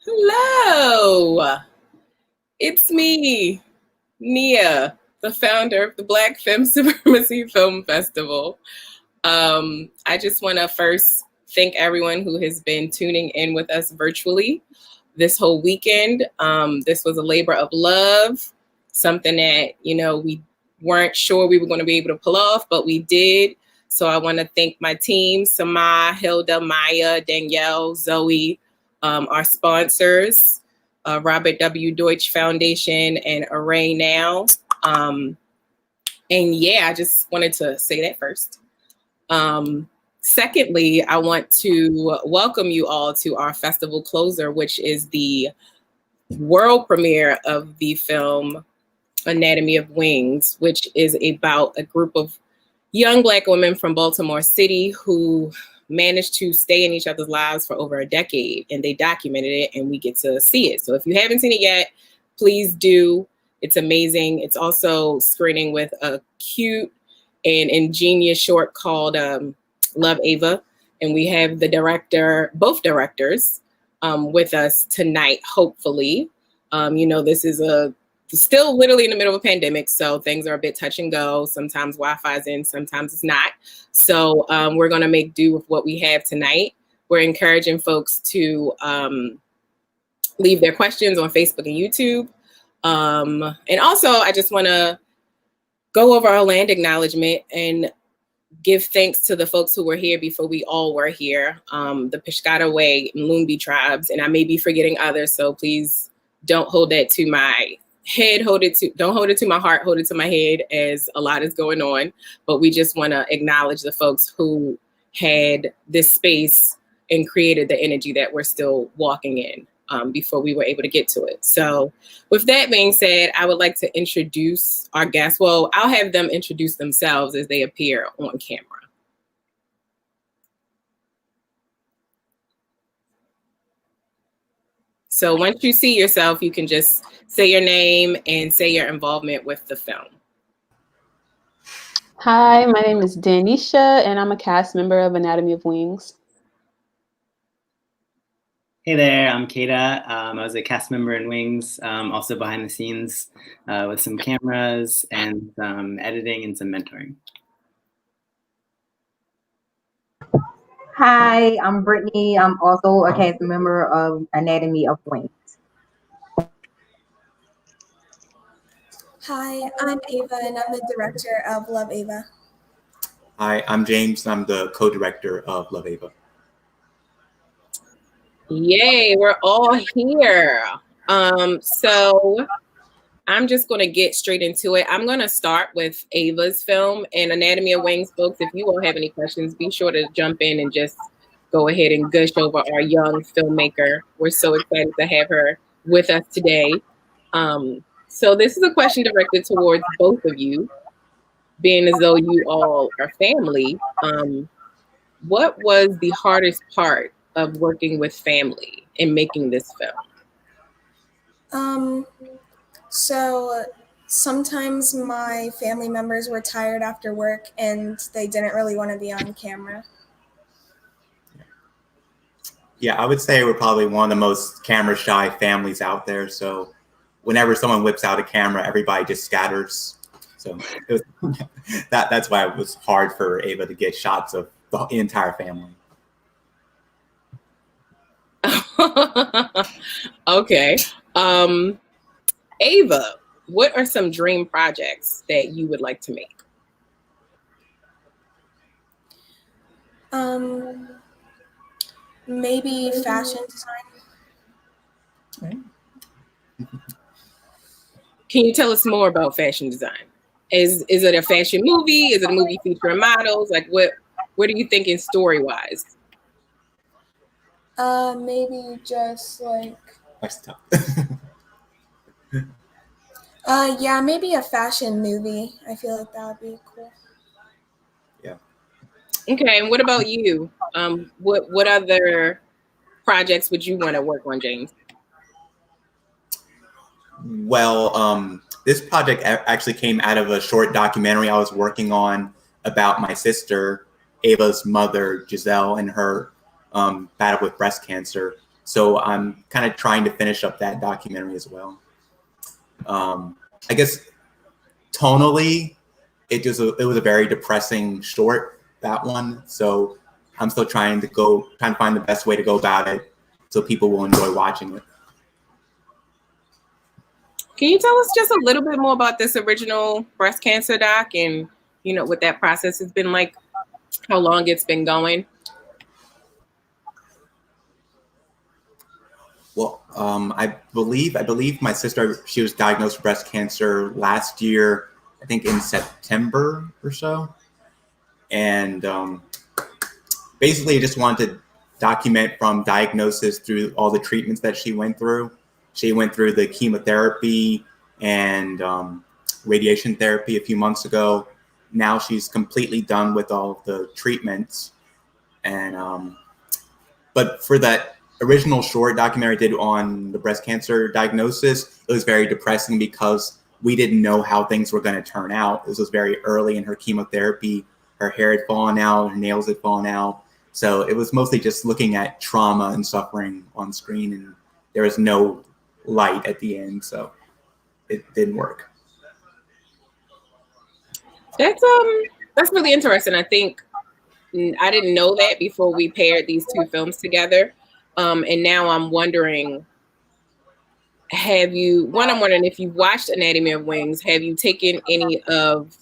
Hello, it's me, Nia, the founder of the Black Femme Supremacy Film Festival. I just want to first thank everyone who has been tuning in with us virtually this whole weekend. This was a labor of love, something that, we weren't sure we were going to be able to pull off, but we did. So I want to thank my team, Sama, Hilda, Maya, Danielle, Zoe, our sponsors, Robert W. Deutsch Foundation and Array Now. And yeah, I just wanted to say that first. Secondly, I want to welcome you all to our festival closer, which is the world premiere of the film Anatomy of Wings, which is about a group of young Black women from Baltimore City who managed to stay in each other's lives for over a decade, and they documented it, and we get to see it. So if you haven't seen it yet, please do. It's amazing. It's also screening with a cute and ingenious short called Love Ava. And we have the director, both directors, with us tonight, hopefully. This is still literally in the middle of a pandemic, so things are a bit touch and go. Sometimes Wi-Fi is in, sometimes it's not. So we're gonna make do with what we have tonight. We're encouraging folks to leave their questions on Facebook and YouTube. And also, I just wanna go over our land acknowledgement and give thanks to the folks who were here before we all were here, the Piscataway and Lumbee tribes, and I may be forgetting others, so please don't hold that to my head, don't hold it to my heart, hold it to my head, as a lot is going on. But we just want to acknowledge the folks who had this space and created the energy that we're still walking in before we were able to get to it. So with that being said, I would like to introduce our guests. Well, I'll have them introduce themselves as they appear on camera. So once you see yourself, you can just say your name and say your involvement with the film. Hi, my name is Danisha, and I'm a cast member of Anatomy of Wings. Hey there, I'm Keita. I was a cast member in Wings, also behind the scenes with some cameras and some editing and some mentoring. Hi, I'm Brittany. I'm also a cast member of Anatomy of Wings. Hi, I'm Ava, and I'm the director of Love Ava. Hi, I'm James, and I'm the co-director of Love Ava. Yay, we're all here. So I'm just going to get straight into it. I'm going to start with Ava's film and Anatomy of Wings. Folks, if you all have any questions, be sure to jump in and just go ahead and gush over our young filmmaker. We're so excited to have her with us today. So this is a question directed towards both of you, being as though you all are family. What was the hardest part of working with family in making this film? So sometimes my family members were tired after work and they didn't really want to be on camera. Yeah, I would say we're probably one of the most camera shy families out there. So whenever someone whips out a camera, everybody just scatters. So it was, that's why it was hard for Ava to get shots of the entire family. Okay. Ava, what are some dream projects that you would like to make? Maybe fashion design. Can you tell us more about fashion design? Is it a fashion movie? Is it a movie featuring models? Like what are you thinking story-wise? Maybe just like That's tough. yeah, maybe a fashion movie. I feel like that would be cool. Yeah. Okay, and what about you? What other projects would you want to work on, James? Well, this project actually came out of a short documentary I was working on about my sister, Ava's mother, Giselle, and her battle with breast cancer. So I'm kind of trying to finish up that documentary as well. I guess tonally, it was a very depressing short, that one. So I'm still trying to find the best way to go about it so people will enjoy watching it. Can you tell us just a little bit more about this original breast cancer doc and, you know, what that process has been like, how long it's been going? Well, I believe my sister, she was diagnosed with breast cancer last year, I think in September or so. And basically I just wanted to document from diagnosis through all the treatments that she went through. She went through the chemotherapy and radiation therapy a few months ago. Now she's completely done with all the treatments. And but for that original short documentary I did on the breast cancer diagnosis, it was very depressing because we didn't know how things were going to turn out. This was very early in her chemotherapy. Her hair had fallen out, her nails had fallen out. So it was mostly just looking at trauma and suffering on screen, and there was no light at the end, so it didn't work. That's really interesting. I think I didn't know that before we paired these two films together. And now I'm wondering, I'm wondering if you've watched Anatomy of Wings, have you taken any of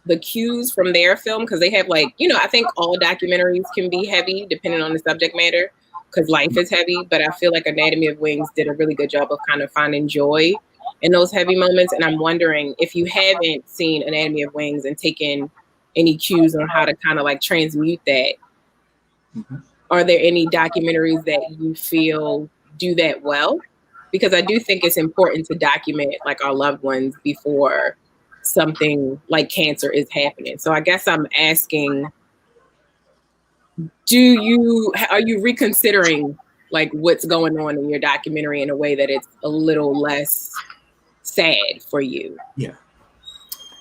the cues from their film? Because they have, like, you know, I think all documentaries can be heavy depending on the subject matter because life is heavy, but I feel like Anatomy of Wings did a really good job of kind of finding joy in those heavy moments. And I'm wondering if you haven't seen Anatomy of Wings and taken any cues on how to kind of like transmute that. Mm-hmm. Are there any documentaries that you feel do that well? Because I do think it's important to document like our loved ones before something like cancer is happening. So I guess I'm asking, are you reconsidering like what's going on in your documentary in a way that it's a little less sad for you? Yeah.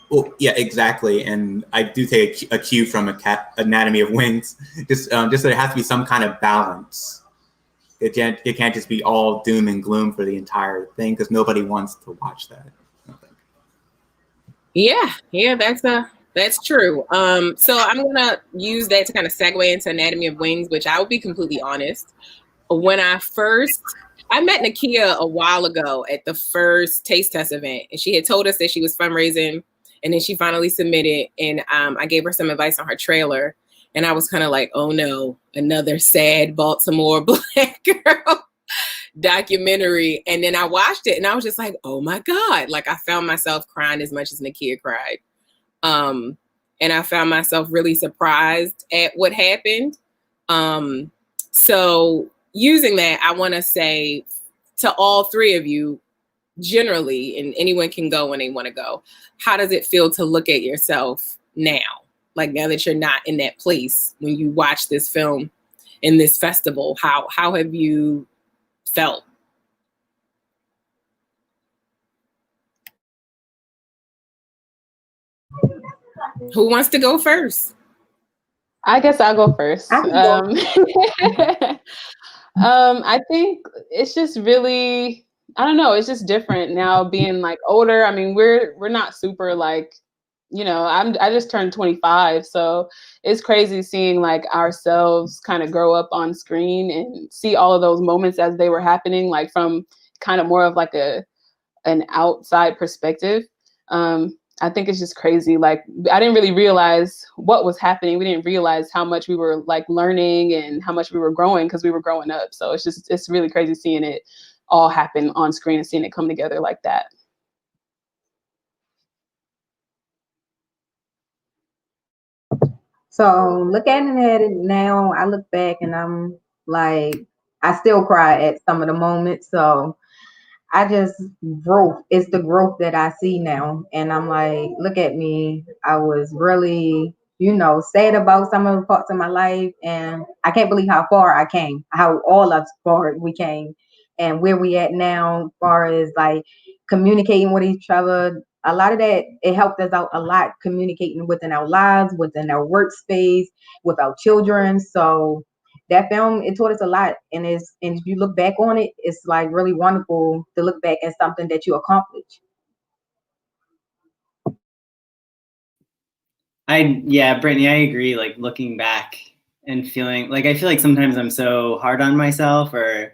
Well, yeah, exactly. And I do take a cue from Anatomy of Wings, just there has to be some kind of balance. It can't just be all doom and gloom for the entire thing because nobody wants to watch that. Yeah, that's true. So I'm gonna use that to kind of segue into Anatomy of Wings, which I will be completely honest. When I met Nakia a while ago at the first Taste Test event, and she had told us that she was fundraising, and then she finally submitted, and I gave her some advice on her trailer, and I was kind of like, oh no, another sad Baltimore Black girl documentary. And then I watched it and I was just like, oh my God. Like I found myself crying as much as Nakia cried. And I found myself really surprised at what happened. So using that, I want to say to all three of you, generally, and anyone can go when they want to go, how does it feel to look at yourself now? Like now that you're not in that place when you watch this film in this festival, how have you felt? Who wants to go first? I guess I'll go first. I think it's just really, I don't know, it's just different now being like older. I mean, we're not super like, you know, I just turned 25, so it's crazy seeing like ourselves kind of grow up on screen and see all of those moments as they were happening, like from kind of more of like an outside perspective. I think it's just crazy. Like I didn't really realize what was happening. We didn't realize how much we were like learning and how much we were growing because we were growing up. So it's really crazy seeing it all happen on screen and seeing it come together like that. So looking at it now, I look back and I'm like, I still cry at some of the moments. So I just growth. It's the growth that I see now. And I'm like, look at me. I was really, sad about some of the parts of my life. And I can't believe how far I came, how all of us far we came and where we at now, as far as like communicating with each other. A lot of that, it helped us out a lot, communicating within our lives, within our workspace, with our children. So that film, it taught us a lot. And if you look back on it, it's like really wonderful to look back at something that you accomplished. Brittany, I agree. Like looking back and feeling like, I feel like sometimes I'm so hard on myself, or,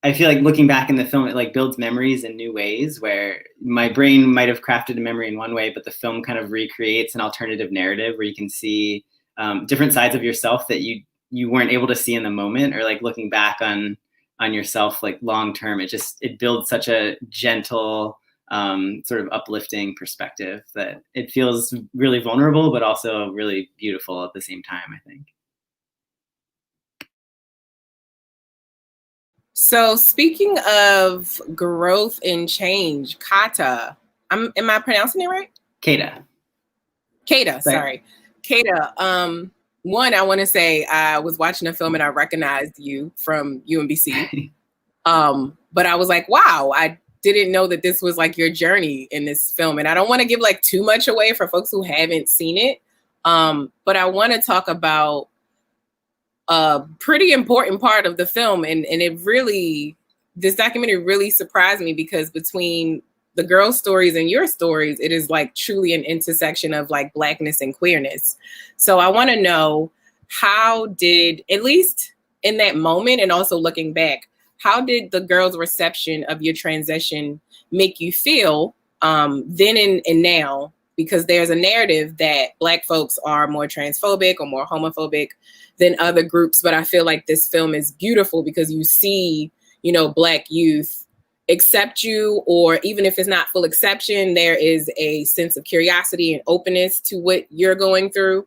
I feel like looking back in the film, it like builds memories in new ways where my brain might have crafted a memory in one way, but the film kind of recreates an alternative narrative where you can see different sides of yourself that you weren't able to see in the moment, or like looking back on yourself, like long term, it builds such a gentle, sort of uplifting perspective that it feels really vulnerable, but also really beautiful at the same time, I think. So speaking of growth and change, Kata, am I pronouncing it right? Kata, sorry. Kata, one, I want to say I was watching a film and I recognized you from UMBC. But I was like, wow, I didn't know that this was like your journey in this film. And I don't want to give like too much away for folks who haven't seen it. But I want to talk about a pretty important part of the film. And this documentary really surprised me, because between the girls' stories and your stories, it is like truly an intersection of like Blackness and queerness. So I want to know, how did, at least in that moment and also looking back, how did the girls' reception of your transition make you feel then and now? Because there's a narrative that Black folks are more transphobic or more homophobic than other groups. But I feel like this film is beautiful because you see, Black youth accept you, or even if it's not full acceptance, there is a sense of curiosity and openness to what you're going through.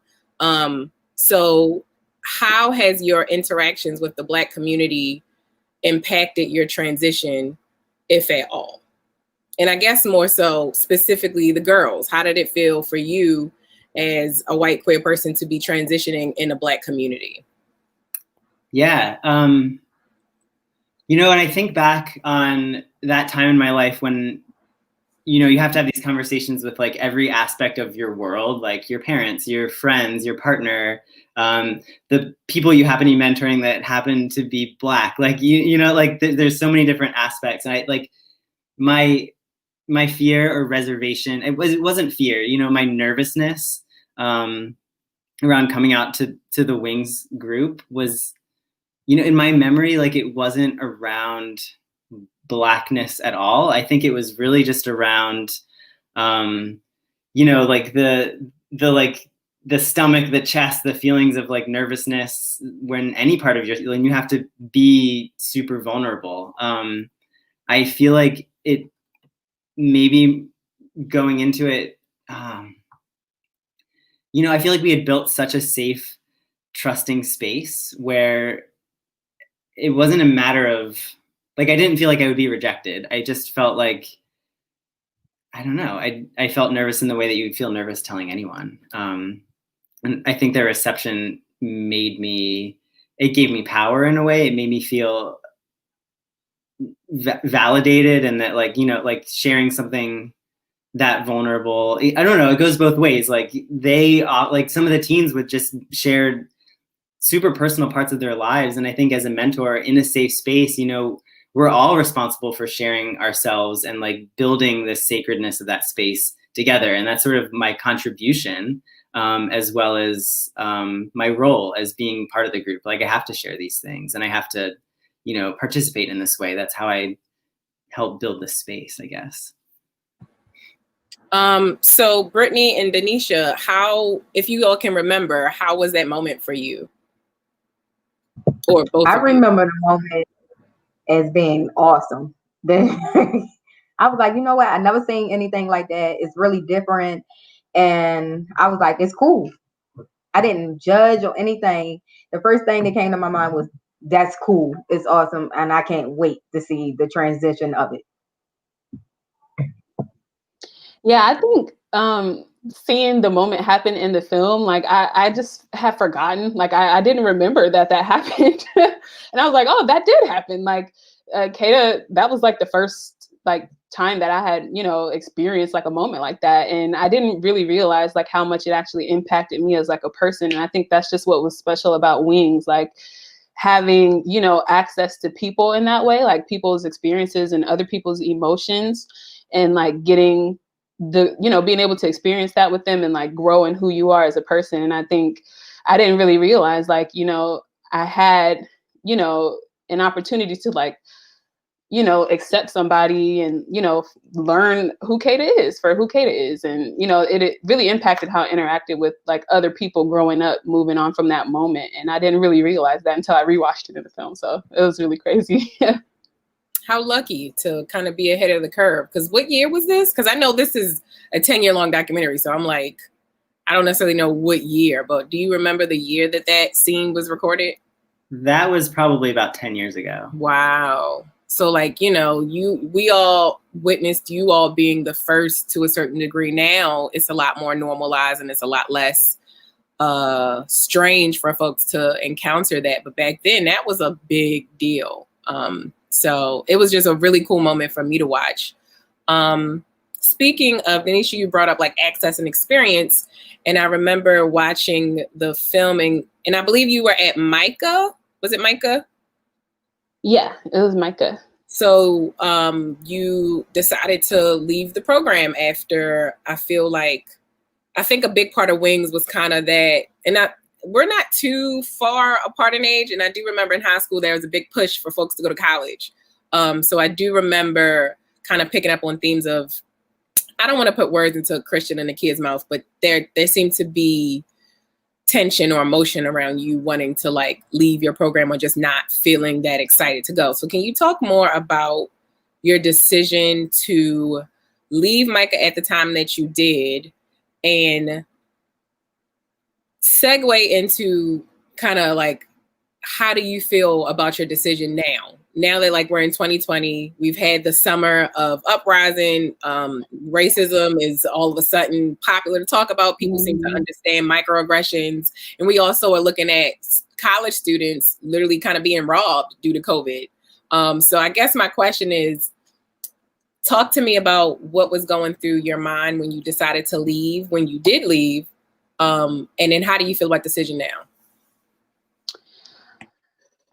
So how has your interactions with the Black community impacted your transition, if at all? And I guess more so specifically the girls, how did it feel for you as a white queer person to be transitioning in a Black community? Yeah. And I think back on that time in my life when, you have to have these conversations with like every aspect of your world, like your parents, your friends, your partner, the people you happen to be mentoring that happen to be Black, like, there's so many different aspects. And I like my fear or reservation, it wasn't fear, my nervousness around coming out to the Wings group was, in my memory, like it wasn't around Blackness at all. I think it was really just around, like the stomach, the chest, the feelings of like nervousness when any part of when you have to be super vulnerable. I feel like it, maybe going into it, I feel like we had built such a safe, trusting space where it wasn't a matter of like, I didn't feel like I would be rejected. I just felt like, I don't know. I felt nervous in the way that you would feel nervous telling anyone. And I think their reception gave me power in a way. It made me feel validated, and that like sharing something that vulnerable, I don't know, it goes both ways. Like like some of the teens would just share super personal parts of their lives. And I think as a mentor in a safe space, we're all responsible for sharing ourselves and like building the sacredness of that space together. And that's sort of my contribution, as well as my role as being part of the group. Like I have to share these things and I have to, participate in this way. That's how I help build this space, I guess. So Brittany and Denisha, if you all can remember, how was that moment for you? Or both? I remember the moment as being awesome. I was like, you know what? I never seen anything like that. It's really different. And I was like, it's cool. I didn't judge or anything. The first thing that came to my mind was, that's cool. It's awesome. And I can't wait to see the transition of it. Yeah, I think seeing the moment happen in the film, like I just have forgotten, like I didn't remember that happened. And I was like, oh, that did happen. Like Kata, that was like the first like time that I had, you know, experienced like a moment like that. And I didn't really realize like how much it actually impacted me as like a person. And I think that's just what was special about Wings, like having, you know, access to people in that way, like people's experiences and other people's emotions, and like getting the, you know, being able to experience that with them and like grow in who you are as a person. And I think I didn't really realize like, you know, I had, you know, an opportunity to like, you know, accept somebody and, you know, learn who Kata is for who Kata is. And, you know, it really impacted how I interacted with like other people growing up, moving on from that moment. And I didn't really realize that until I rewatched it in the film. So it was really crazy. How lucky to kind of be ahead of the curve. Because what year was this? Because I know this is a 10-year-long documentary. So I'm like, I don't necessarily know what year, but do you remember the year that that scene was recorded? That was probably about 10 years ago. Wow. So like, you know, we all witnessed you all being the first to a certain degree. Now it's a lot more normalized and it's a lot less strange for folks to encounter that. But back then that was a big deal. So it was just a really cool moment for me to watch. Speaking of, Denisha, you brought up like access and experience. And I remember watching the filming, and I believe you were at MICA. Was it MICA? Yeah, it was MICA. So you decided to leave the program after, I think a big part of Wings was kind of that, and we're not too far apart in age. And I do remember in high school, there was a big push for folks to go to college. So I do remember kind of picking up on themes of, I don't want to put words into Christian and the kid's mouth, but there seemed to be tension or emotion around you wanting to like leave your program or just not feeling that excited to go. So can you talk more about your decision to leave MICA at the time that you did and segue into kind of like, how do you feel about your decision now that like we're in 2020, we've had the summer of uprising, racism is all of a sudden popular to talk about. People seem to understand microaggressions. And we also are looking at college students literally kind of being robbed due to COVID. So I guess my question is, talk to me about what was going through your mind when you decided to leave, when you did leave, and then how do you feel about the decision now?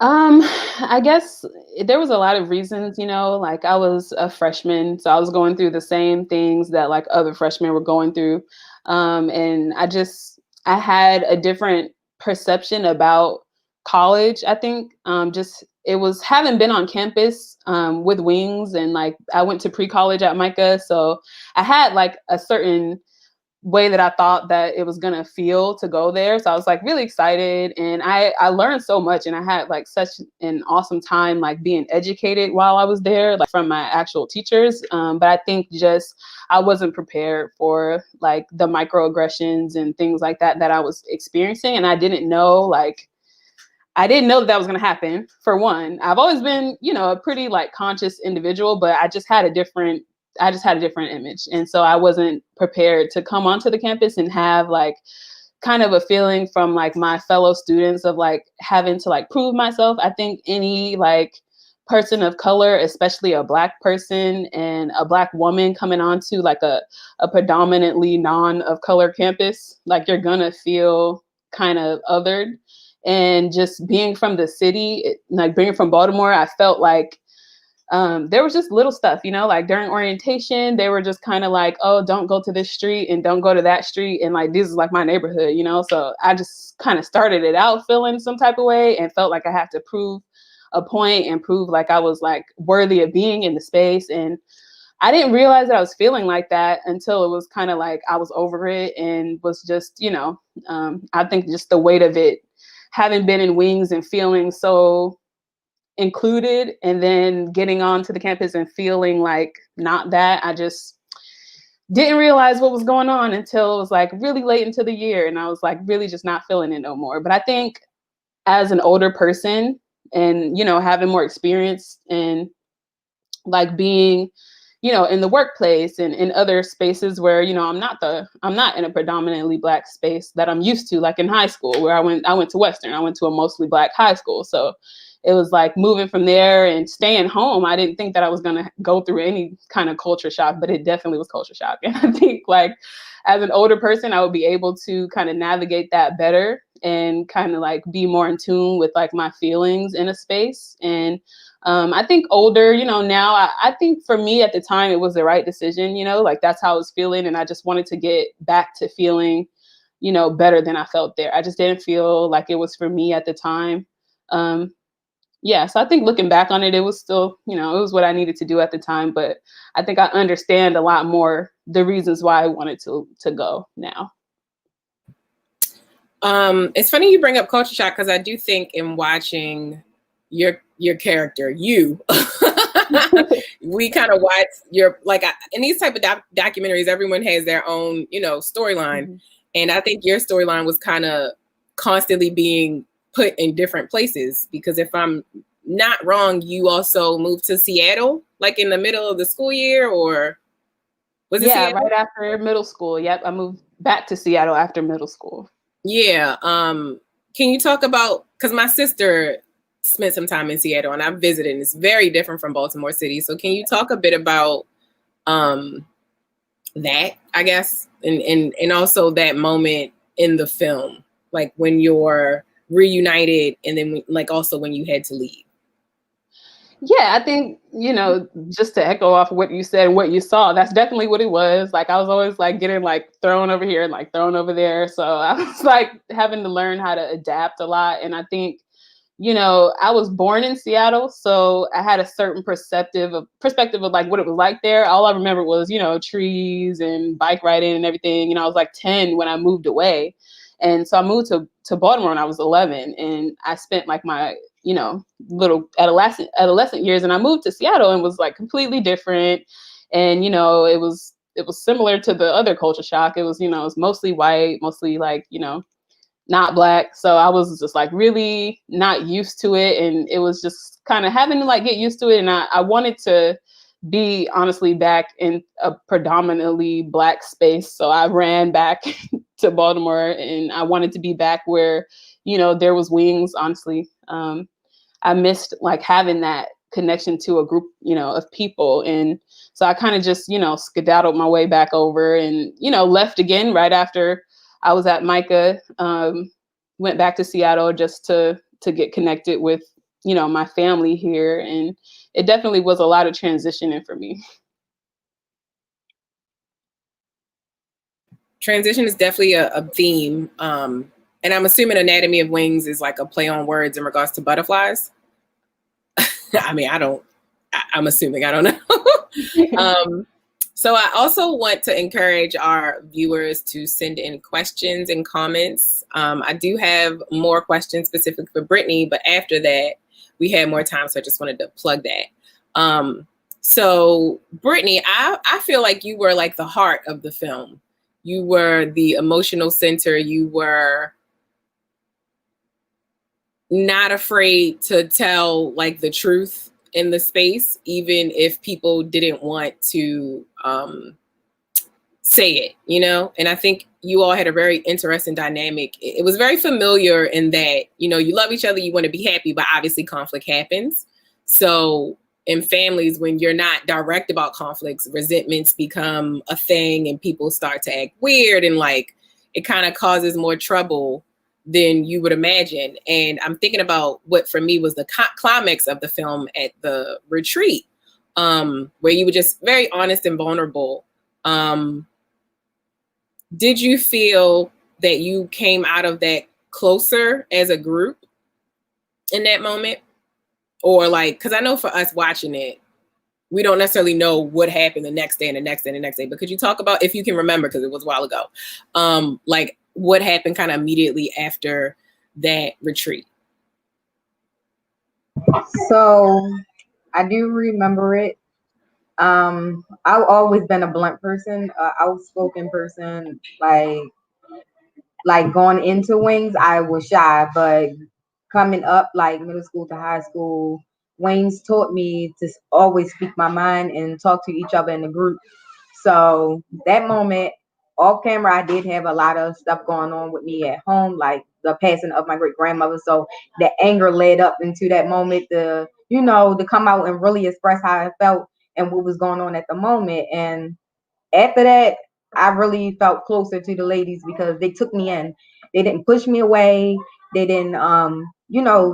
I guess there was a lot of reasons, you know, like I was a freshman, so I was going through the same things that like other freshmen were going through. And I had a different perception about college. I think it was having been on campus with Wings, and like I went to pre-college at MICA. So I had like a certain way that I thought that it was gonna feel to go there. So I was like really excited, and I learned so much, and I had like such an awesome time like being educated while I was there, like from my actual teachers. But I think just I wasn't prepared for like the microaggressions and things like that I was experiencing, and I didn't know that was going to happen. For one, I've always been, you know, a pretty like conscious individual, but I just had a different image. And so I wasn't prepared to come onto the campus and have like kind of a feeling from like my fellow students of like having to like prove myself. I think any like person of color, especially a Black person and a Black woman coming onto like a predominantly of color campus, like you're gonna feel kind of othered. And just being from the city, like being from Baltimore, I felt like there was just little stuff, you know, like during orientation, they were just kind of like, oh, don't go to this street and don't go to that street. And like, this is like my neighborhood, you know? So I just kind of started it out feeling some type of way and felt like I had to prove a point and prove like I was like worthy of being in the space. And I didn't realize that I was feeling like that until it was kind of like I was over it and was just, you know, I think just the weight of it, having been in Wings and feeling so included, and then getting onto the campus and feeling like not that. I just didn't realize what was going on until it was like really late into the year, and I was like really just not feeling it no more. But I think as an older person and, you know, having more experience and like being, you know, in the workplace and in other spaces where, you know, I'm not in a predominantly Black space that I'm used to, like in high school where I went to Western, I went to a mostly Black high school. So it was like moving from there and staying home. I didn't think that I was going to go through any kind of culture shock, but it definitely was culture shock. And I think like as an older person, I would be able to kind of navigate that better and kind of like be more in tune with like my feelings in a space. And I think older, you know, now I think for me at the time, it was the right decision, you know, like that's how I was feeling. And I just wanted to get back to feeling, you know, better than I felt there. I just didn't feel like it was for me at the time. Yeah, so I think looking back on it, it was still, you know, it was what I needed to do at the time. But I think I understand a lot more the reasons why I wanted to go now. It's funny you bring up culture shock, because I do think in watching your character, we kind of watch your, like, in these type of documentaries, everyone has their own, you know, storyline. Mm-hmm. And I think your storyline was kind of constantly being put in different places, because if I'm not wrong, you also moved to Seattle, like in the middle of the school year, or was it Seattle? Right after middle school. Yep, I moved back to Seattle after middle school. Yeah. Can you talk about, because my sister spent some time in Seattle and I visited, and it's very different from Baltimore City. So can you talk a bit about that, I guess, and also that moment in the film, like when you're reunited, and then like also when you had to leave? Yeah, I think, you know, just to echo off what you said, what you saw, that's definitely what it was. Like I was always like getting like thrown over here and like thrown over there. So I was like having to learn how to adapt a lot. And I think, you know, I was born in Seattle, so I had a certain perspective of like what it was like there. All I remember was, you know, trees and bike riding and everything. You know, I was like 10 when I moved away. And so I moved to Baltimore when I was 11, and I spent like my, you know, little adolescent years, and I moved to Seattle and was like completely different. And, you know, it was similar to the other culture shock. It was, you know, it was mostly white, mostly like, you know, not Black. So I was just like really not used to it. And it was just kind of having to like get used to it. And I wanted to be honestly back in a predominantly Black space. So I ran back to Baltimore, and I wanted to be back where, you know, there was wings, honestly. I missed like having that connection to a group, you know, of people. And so I kind of just, you know, skedaddled my way back over and, you know, left again right after I was at MICA, went back to Seattle just to get connected with, you know, my family here. And it definitely was a lot of transitioning for me. Transition is definitely a theme. And I'm assuming Anatomy of Wings is like a play on words in regards to butterflies. I mean, I'm assuming, I don't know. So I also want to encourage our viewers to send in questions and comments. I do have more questions specific for Brittany, but after that, we had more time, so I just wanted to plug that. So Brittany, I feel like you were like the heart of the film. You were the emotional center. You were not afraid to tell like the truth in the space, even if people didn't want to say it, you know? And I think you all had a very interesting dynamic. It was very familiar in that, you know, you love each other, you want to be happy, but obviously conflict happens. So in families, when you're not direct about conflicts, resentments become a thing and people start to act weird, and like it kind of causes more trouble than you would imagine. And I'm thinking about what for me was the climax of the film at the retreat, where you were just very honest and vulnerable. Did you feel that you came out of that closer as a group in that moment? Or like, because I know for us watching it, we don't necessarily know what happened the next day and the next day and the next day. But could you talk about, if you can remember, because it was a while ago, like what happened kind of immediately after that retreat? So I do remember it. I've always been a blunt person, outspoken person. Like going into Wings, I was shy, but coming up like middle school to high school, Wings taught me to always speak my mind and talk to each other in the group. So that moment, off camera, I did have a lot of stuff going on with me at home, like the passing of my great grandmother. So the anger led up into that moment to, to come out and really express how I felt and what was going on at the moment. And after that, I really felt closer to the ladies because they took me in. They didn't push me away. They didn't,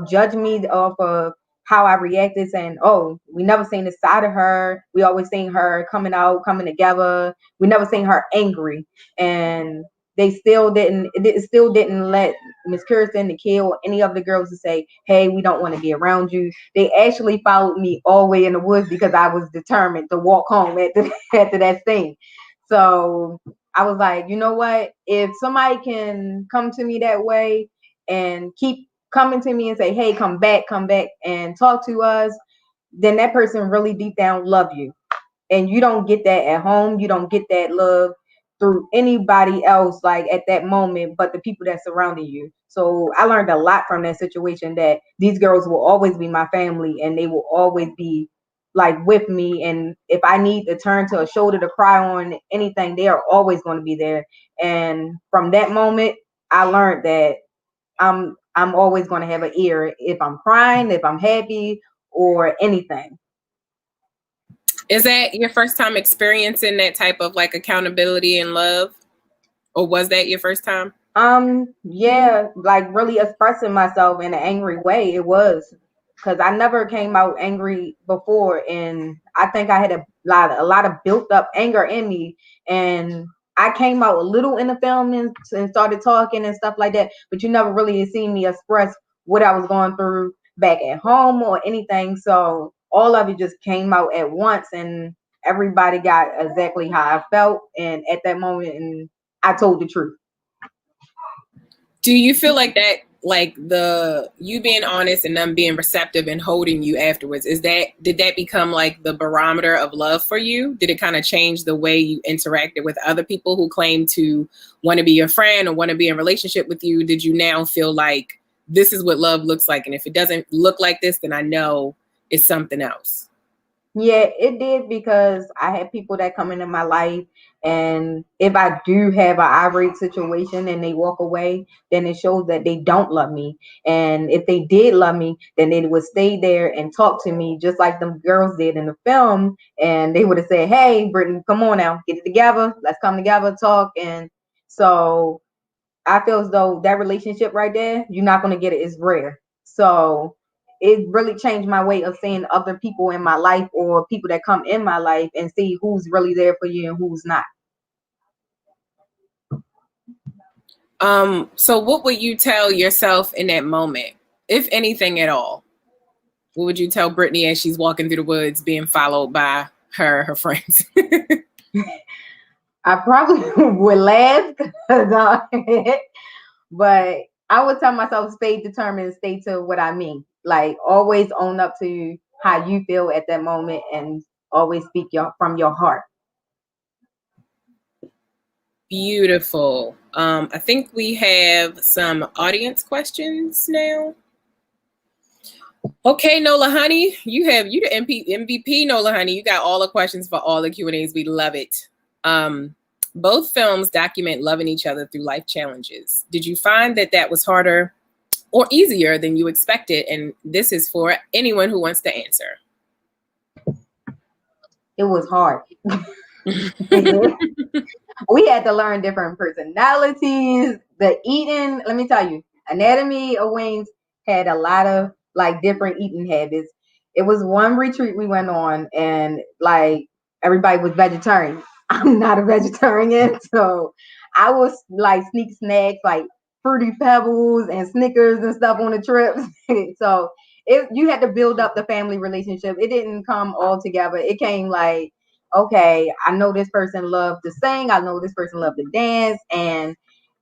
judge me off of how I reacted, saying, "Oh, we never seen this side of her. We always seen her coming out, coming together. We never seen her angry." And it still didn't let Miss Kirsten, the kid, or any of the girls to say, "Hey, we don't want to be around you." They actually followed me all the way in the woods because I was determined to walk home after that scene. So I was like, you know what? If somebody can come to me that way and keep coming to me and say, "Hey, come back and talk to us," then that person really deep down love you. And you don't get that at home. You don't get that love through anybody else, like at that moment, but the people that surrounded you. So I learned a lot from that situation, that these girls will always be my family and they will always be like with me. And if I need to turn to a shoulder to cry on, anything, they are always going to be there. And from that moment, I learned that I'm always going to have an ear if I'm crying, if I'm happy, or anything. Is that your first time experiencing that type of like accountability and love? Or was that your first time? Yeah, like really expressing myself in an angry way. It was, because I never came out angry before, and I think I had a lot of built up anger in me, and I came out a little in the film and started talking and stuff like that, but you never really seen me express what I was going through back at home or anything. So all of it just came out at once, and everybody got exactly how I felt, and at that moment, and I told the truth. Do you feel like that, like you being honest and them being receptive and holding you afterwards, did that become like the barometer of love for you? Did it kind of change the way you interacted with other people who claim to want to be your friend or want to be in a relationship with you? Did you now feel like this is what love looks like, and if it doesn't look like this, then I know it's something else? Yeah, it did, because I had people that come into my life, and if I do have an irate situation and they walk away, then it shows that they don't love me. And if they did love me, then they would stay there and talk to me just like them girls did in the film. And they would have said, "Hey, Brittany, come on now, get it together. Let's come together, talk." And so I feel as though that relationship right there, you're not going to get it. It's rare. So it really changed my way of seeing other people in my life, or people that come in my life, and see who's really there for you and who's not. So what would you tell yourself in that moment, if anything at all? What would you tell Brittany as she's walking through the woods being followed by her friends? I probably would laugh, but I would tell myself, stay determined, stay to what I mean. Like, always own up to how you feel at that moment, and always speak from your heart. Beautiful. I think we have some audience questions now. Okay, Nola Honey, you the MVP, Nola Honey. You got all the questions for all the Q&As. We love it. Both films document loving each other through life challenges. Did you find that was harder or easier than you expected? And this is for anyone who wants to answer. It was hard. We had to learn different personalities. The eating, let me tell you, Anatomy of Wings had a lot of like different eating habits. It was one retreat we went on, and like everybody was vegetarian. I'm not a vegetarian, so I was like sneak snacks like Fruity Pebbles and Snickers and stuff on the trip. So you had to build up the family relationship. It didn't come all together. It came like, okay, I know this person loved to sing. I know this person loved to dance. And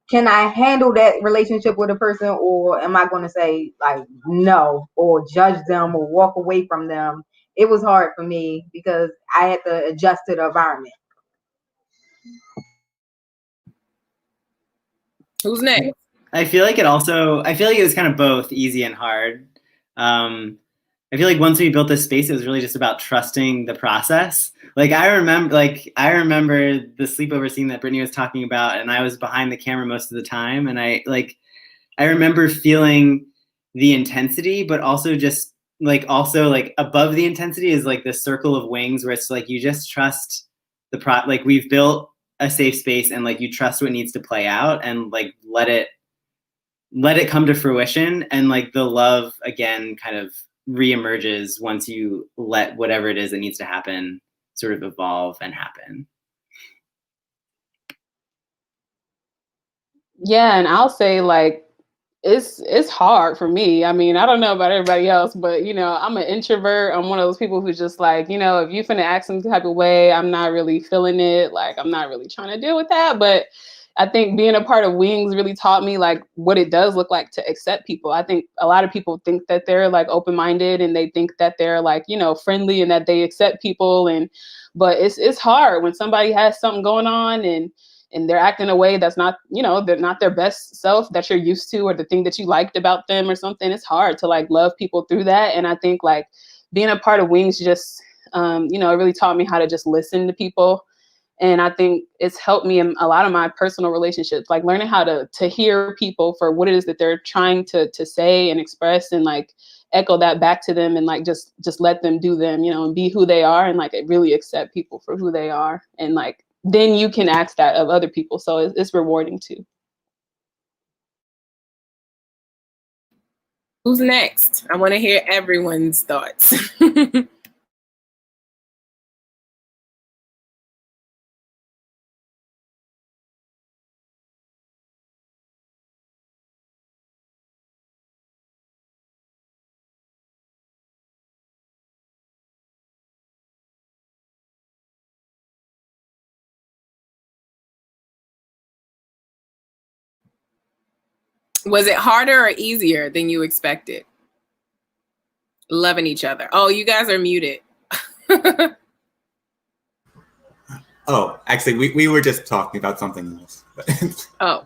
can I handle that relationship with a person, or am I going to say like no, or judge them, or walk away from them? It was hard for me because I had to adjust to the environment. Who's next? I feel like it was kind of both easy and hard. I feel like once we built this space, it was really just about trusting the process. Like I remember the sleepover scene that Brittany was talking about, and I was behind the camera most of the time. And I I remember feeling the intensity, but also just like above the intensity is like this circle of wings where it's like you just trust like we've built a safe space and like you trust what needs to play out and like let it come to fruition, and like the love again kind of reemerges once you let whatever it is that needs to happen sort of evolve and happen. Yeah, and I'll say like it's hard for me. I mean, I don't know about everybody else, but you know, I'm an introvert. I'm one of those people who's just like, you know, if you finna act some type of way, I'm not really feeling it. Like, I'm not really trying to deal with that. But I think being a part of Wings really taught me like what it does look like to accept people. I think a lot of people think that they're like open-minded and they think that they're like, you know, friendly and that they accept people. But it's hard when somebody has something going on and they're acting in a way that's not, you know, they're not their best self that you're used to, or the thing that you liked about them or something. It's hard to like love people through that. And I think like being a part of Wings just, you know, it really taught me how to just listen to people. And I think it's helped me in a lot of my personal relationships, like learning how to hear people for what it is that they're trying to say and express, and like echo that back to them, and like just let them do them, you know, and be who they are, and like really accept people for who they are. And like, then you can ask that of other people. So it's rewarding too. Who's next? I want to hear everyone's thoughts. Was it harder or easier than you expected? Loving each other. Oh, you guys are muted. Oh, actually, we were just talking about something else. Oh.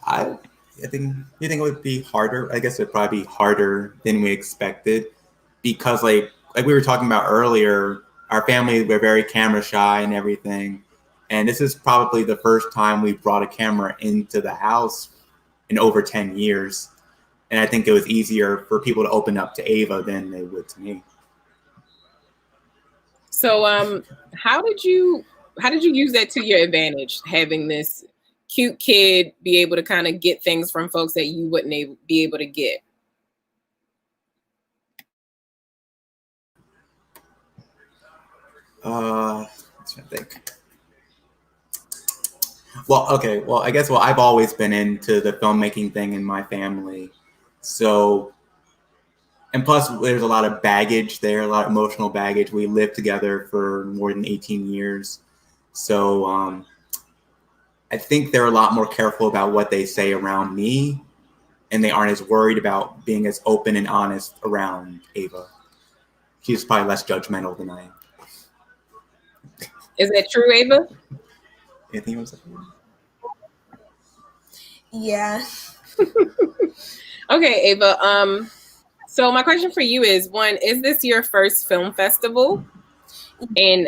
I think it would be harder. I guess it'd probably be harder than we expected, because like we were talking about earlier, our family, we're very camera shy and everything. And this is probably the first time we brought a camera into the house in over 10 years. And I think it was easier for people to open up to Ava than they would to me. So how did you use that to your advantage, having this cute kid be able to kind of get things from folks that you wouldn't be able to get? I'm trying to think. Well, okay. Well, I guess, I've always been into the filmmaking thing in my family. So, and plus there's a lot of baggage there, a lot of emotional baggage. We lived together for more than 18 years. So I think they're a lot more careful about what they say around me, and they aren't as worried about being as open and honest around Ava. She's probably less judgmental than I am. Is that true, Ava? Anything else? Yeah. Okay, Ava. So my question for you is, one, is this your first film festival? And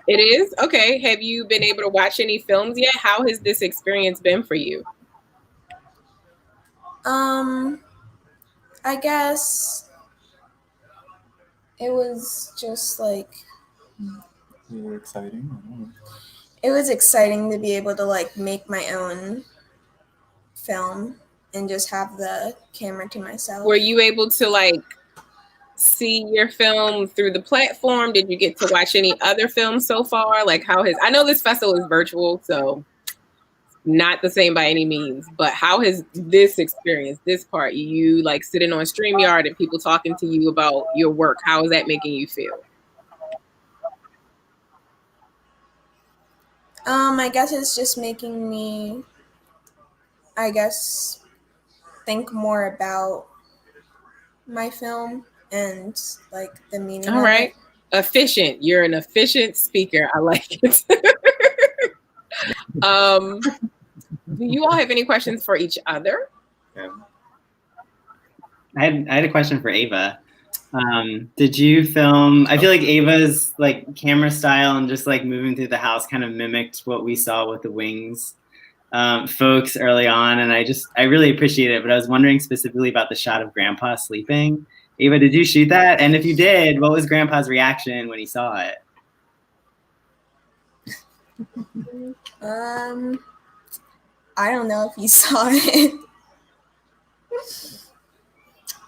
it is? Okay. Have you been able to watch any films yet? How has this experience been for you? I guess it was just like, You were exciting. it was exciting to be able to like make my own film and just have the camera to myself. Were you able to like see your film through the platform? Did you get to watch any other films so far? Like, I know this festival is virtual, so not the same by any means, but how has this experience, this part, you like sitting on StreamYard and people talking to you about your work, how is that making you feel? I guess it's just making me, I guess, think more about my film and like the meaning. All right. Efficient. You're an efficient speaker. I like it. Do you all have any questions for each other? I had a question for Ava. Did you film? I feel like Ava's like camera style and just like moving through the house kind of mimicked what we saw with the Wings folks early on, and I really appreciate it. But I was wondering specifically about the shot of Grandpa sleeping. Ava, did you shoot that? And if you did, what was Grandpa's reaction when he saw it? I don't know if you saw it.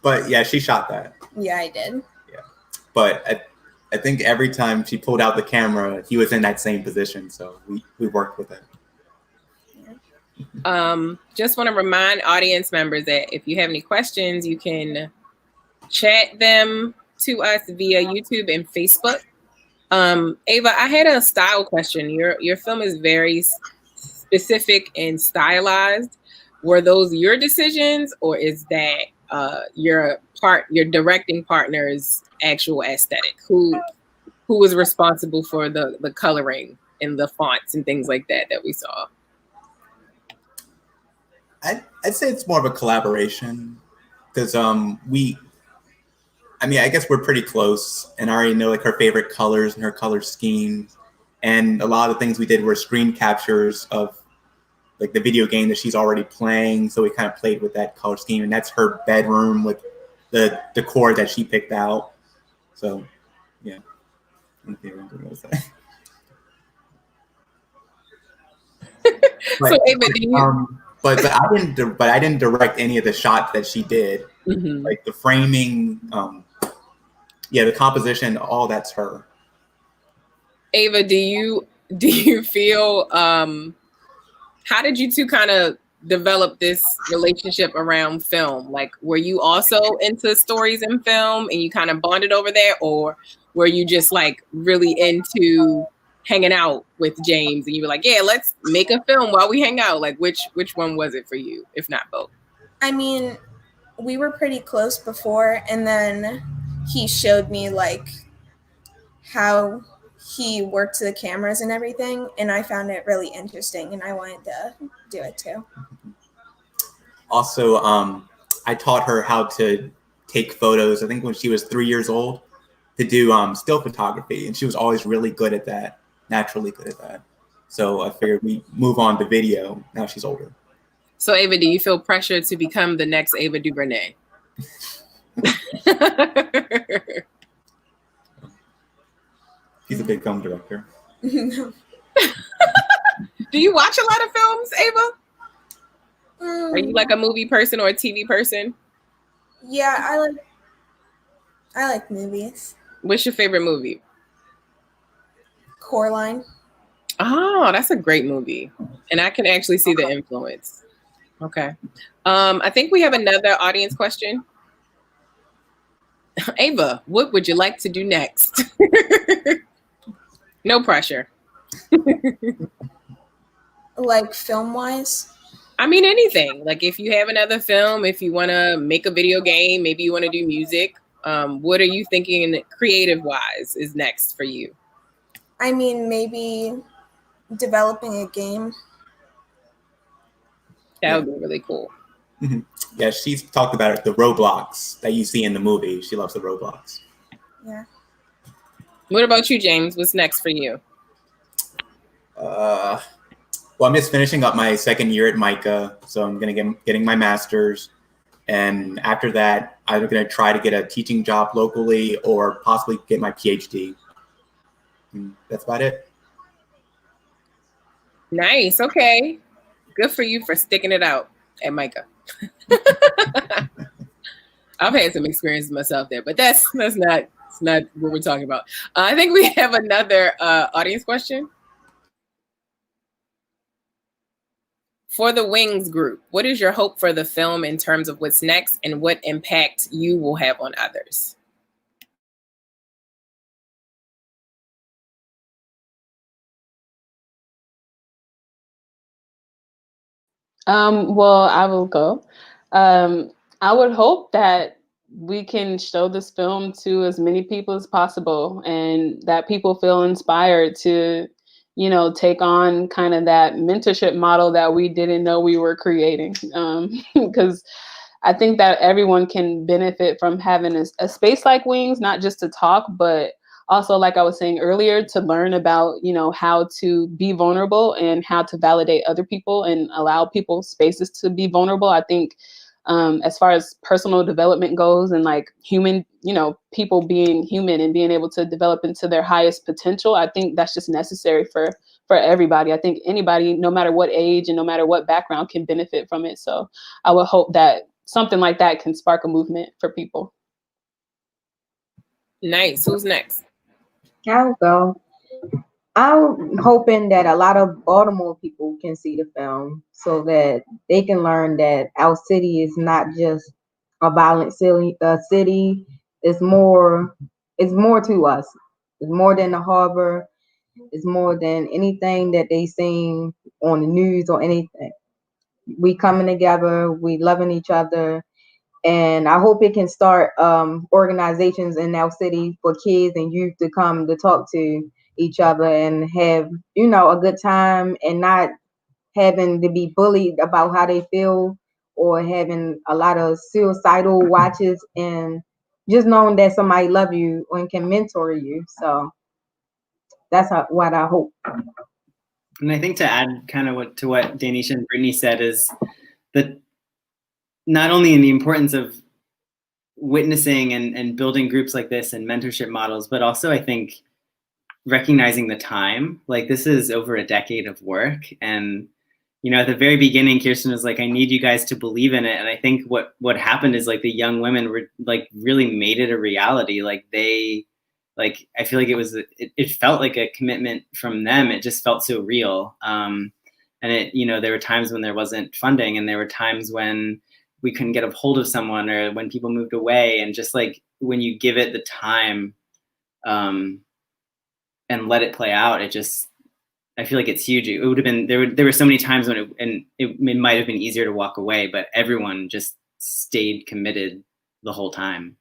But yeah, she shot that. Yeah, I did. Yeah, but I think every time she pulled out the camera, he was in that same position, so we worked with it. Just want to remind audience members that if you have any questions, you can chat them to us via YouTube and Facebook. Ava, I had a style question. Your film is very specific and stylized. Were those your decisions, or is that your directing partner's actual aesthetic? Who was responsible for the coloring and the fonts and things like that we saw? I'd say it's more of a collaboration because I guess we're pretty close, and I already know like her favorite colors and her color schemes, and a lot of things we did were screen captures of like the video game that she's already playing. So we kind of played with that color scheme, and that's her bedroom with the decor that she picked out. So yeah. So Ava, do you? But I didn't direct any of the shots that she did. Mm-hmm. Like the framing, the composition, all that's her. Ava, do you feel how did you two kind of develop this relationship around film? Like, were you also into stories in film and you kind of bonded over there, or were you just like really into hanging out with James and you were like, yeah, let's make a film while we hang out? Like, which one was it for you, if not both? I mean, we were pretty close before, and then he showed me like how he worked the cameras and everything, and I found it really interesting, and I wanted to do it too. Also, I taught her how to take photos, I think when she was 3 years old, to do still photography, and she was always really good at that, naturally good at that. So I figured we move on to video. Now she's older. So Ava, do you feel pressure to become the next Ava DuVernay? He's a big film director. Do you watch a lot of films, Ava? Are you like a movie person or a TV person? Yeah, I like movies. What's your favorite movie? Coraline. Oh, that's a great movie. And I can actually see the influence. Okay. I think we have another audience question. Ava, what would you like to do next? No pressure. Like film-wise? I mean, anything. Like if you have another film, if you want to make a video game, maybe you want to do music. What are you thinking creative-wise is next for you? I mean, maybe developing a game. That would be really cool. Mm-hmm. Yeah, she's talked about it, the Roblox that you see in the movie. She loves the Roblox. Yeah. What about you, James? What's next for you? Well, I'm just finishing up my second year at MICA, so I'm gonna getting my master's, and after that, I'm gonna try to get a teaching job locally or possibly get my PhD. And that's about it. Nice. Okay. Good for you for sticking it out at MICA. I've had some experience myself there, but that's not what we're talking about. I think we have another audience question. For the Wings group, what is your hope for the film in terms of what's next and what impact you will have on others? Well, I will go. I would hope that we can show this film to as many people as possible and that people feel inspired to, take on kind of that mentorship model that we didn't know we were creating. Because I think that everyone can benefit from having a space like Wings, not just to talk, but also, like I was saying earlier, to learn about, you know, how to be vulnerable and how to validate other people and allow people spaces to be vulnerable. I think as far as personal development goes and like human, you know, people being human and being able to develop into their highest potential, I think that's just necessary for everybody. I think anybody, no matter what age and no matter what background, can benefit from it. So I would hope that something like that can spark a movement for people. Nice. Who's next? I'll go. I'm hoping that a lot of Baltimore people can see the film so that they can learn that our city is not just a violent city. It's more. It's more to us. It's more than the harbor. It's more than anything that they seen on the news or anything. We coming together. We loving each other. And I hope it can start organizations in our city for kids and youth to come to talk to each other and have, you know, a good time and not having to be bullied about how they feel or having a lot of suicidal watches, and just knowing that somebody love you and can mentor you. So that's what I hope. And I think to add kind of to what Danisha and Brittany said is that not only in the importance of witnessing and building groups like this and mentorship models, but also I think recognizing the time. Like, this is over a decade of work. And, you know, at the very beginning, Kirsten was like, I need you guys to believe in it. And I think what happened is like the young women were like really made it a reality. Like I feel like it felt like a commitment from them. It just felt so real. And it, you know, there were times when there wasn't funding, and there were times when we couldn't get a hold of someone, or when people moved away, and just like when you give it the time and let it play out, I feel like it's huge. It would have been, there were so many times when it might have been easier to walk away, but everyone just stayed committed the whole time.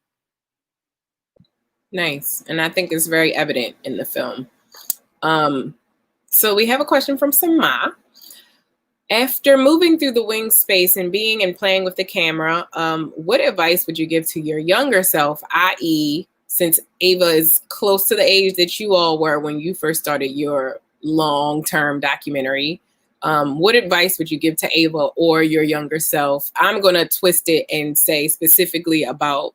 Nice. And I think it's very evident in the film. So we have a question from Sama. After moving through the wing space and being and playing with the camera, what advice would you give to your younger self, i.e., since Ava is close to the age that you all were when you first started your long-term documentary, what advice would you give to Ava or your younger self? I'm going to twist it and say specifically about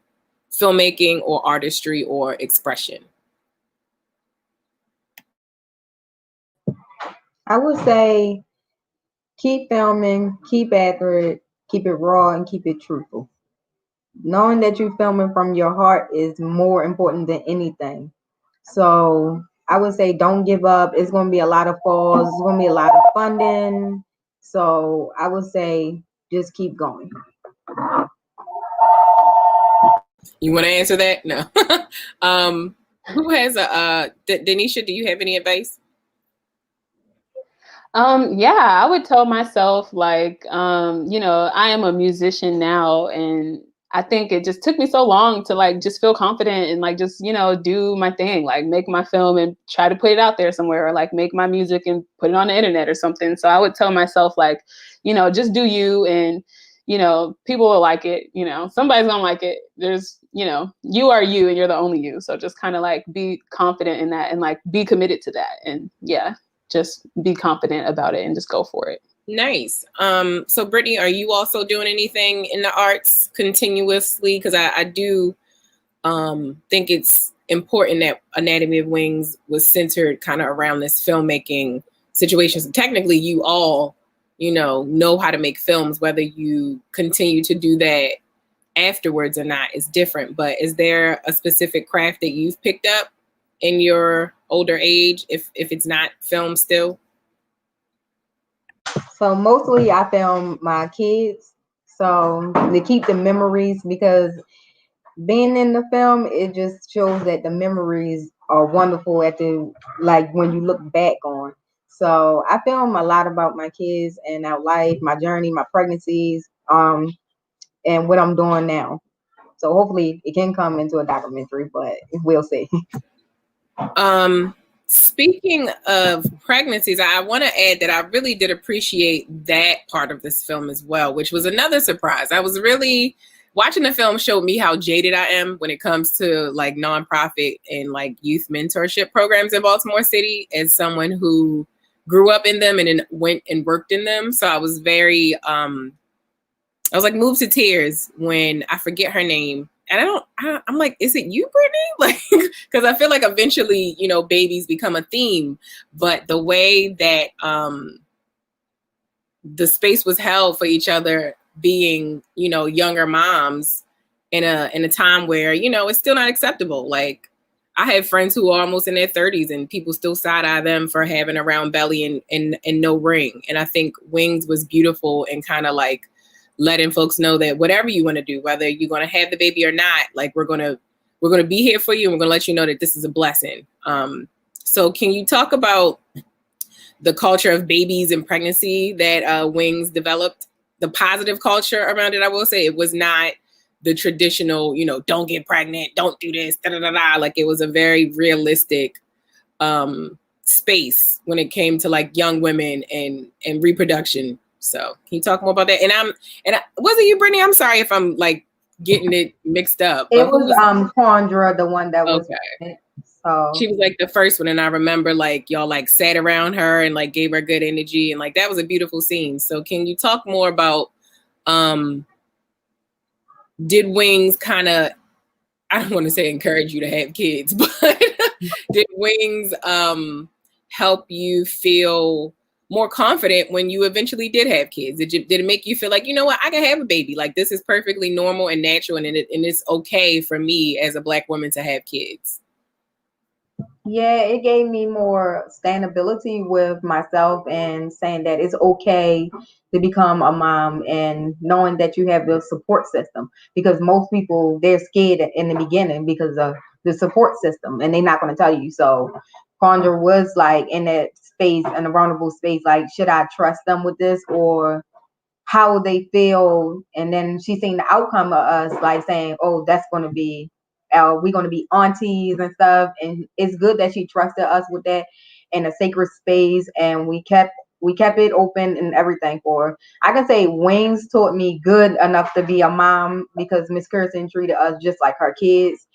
filmmaking or artistry or expression. I would say keep filming, keep accurate, keep it raw, and keep it truthful. Knowing that you're filming from your heart is more important than anything. So I would say don't give up. It's going to be a lot of falls. It's going to be a lot of funding. So I would say just keep going. You want to answer that? No. Who has Danisha, do you have any advice? Yeah, I would tell myself, like, you know, I am a musician now, and I think it just took me so long to like just feel confident and like just, you know, do my thing, like make my film and try to put it out there somewhere, or like make my music and put it on the internet or something. So I would tell myself, like, you know, just do you, and, you know, people will like it, you know, somebody's gonna like it. There's, you know, you are you and you're the only you. So just kind of like be confident in that and like be committed to that. And yeah, just be confident about it and just go for it. Nice. So Brittany, are you also doing anything in the arts continuously? Because I do think it's important that Anatomy of Wings was centered kind of around this filmmaking situation. So technically you all, you know how to make films. Whether you continue to do that afterwards or not is different. But is there a specific craft that you've picked up in your older age, if it's not film still? So mostly I film my kids, so to keep the memories, because being in the film, it just shows that the memories are wonderful like when you look back on. So I film a lot about my kids and our life, my journey, my pregnancies, and what I'm doing now. So hopefully it can come into a documentary, but we'll see. Speaking of pregnancies, I want to add that I really did appreciate that part of this film as well, which was another surprise. I was really watching the film showed me how jaded I am when it comes to like nonprofit and like youth mentorship programs in Baltimore City, as someone who grew up in them and then went and worked in them. So I was very, I was like moved to tears when I forget her name. And I'm like, is it you, Brittany? Like, because I feel like eventually, you know, babies become a theme, but the way that the space was held for each other, being, you know, younger moms in a time where, you know, it's still not acceptable. Like, I have friends who are almost in their 30s and people still side eye them for having a round belly and no ring. And I think Wings was beautiful and kind of like letting folks know that whatever you want to do, whether you're going to have the baby or not, like we're going to be here for you. And we're going to let you know that this is a blessing. So can you talk about the culture of babies and pregnancy that Wings developed, the positive culture around it? I will say it was not the traditional, you know, don't get pregnant, don't do this, da da da da. Like, it was a very realistic space when it came to like young women and reproduction. So can you talk more about that? And was it you, Brittany? I'm sorry if I'm like getting it mixed up. It was Quandra, the one that was okay. So she was like the first one, and I remember like y'all like sat around her and like gave her good energy, and like that was a beautiful scene. So can you talk more about did Wings kind of, I don't want to say encourage you to have kids, but did Wings help you feel more confident when you eventually did have kids? Did it make you feel like, you know what, I can have a baby, like this is perfectly normal and natural, and it's okay for me as a Black woman to have kids? yeah, it gave me more standability with myself and saying that it's okay to become a mom and knowing that you have the support system, because most people, they're scared in the beginning because of the support system and they're not going to tell you. So Quandra was like in that space, in a vulnerable space, like, should I trust them with this, or how would they feel? And then she seen the outcome of us like saying, oh, that's going to be, we're going to be aunties and stuff. And it's good that she trusted us with that in a sacred space, and we kept it open and everything for her. I can say Wings taught me good enough to be a mom, because Miss Kirsten treated us just like her kids.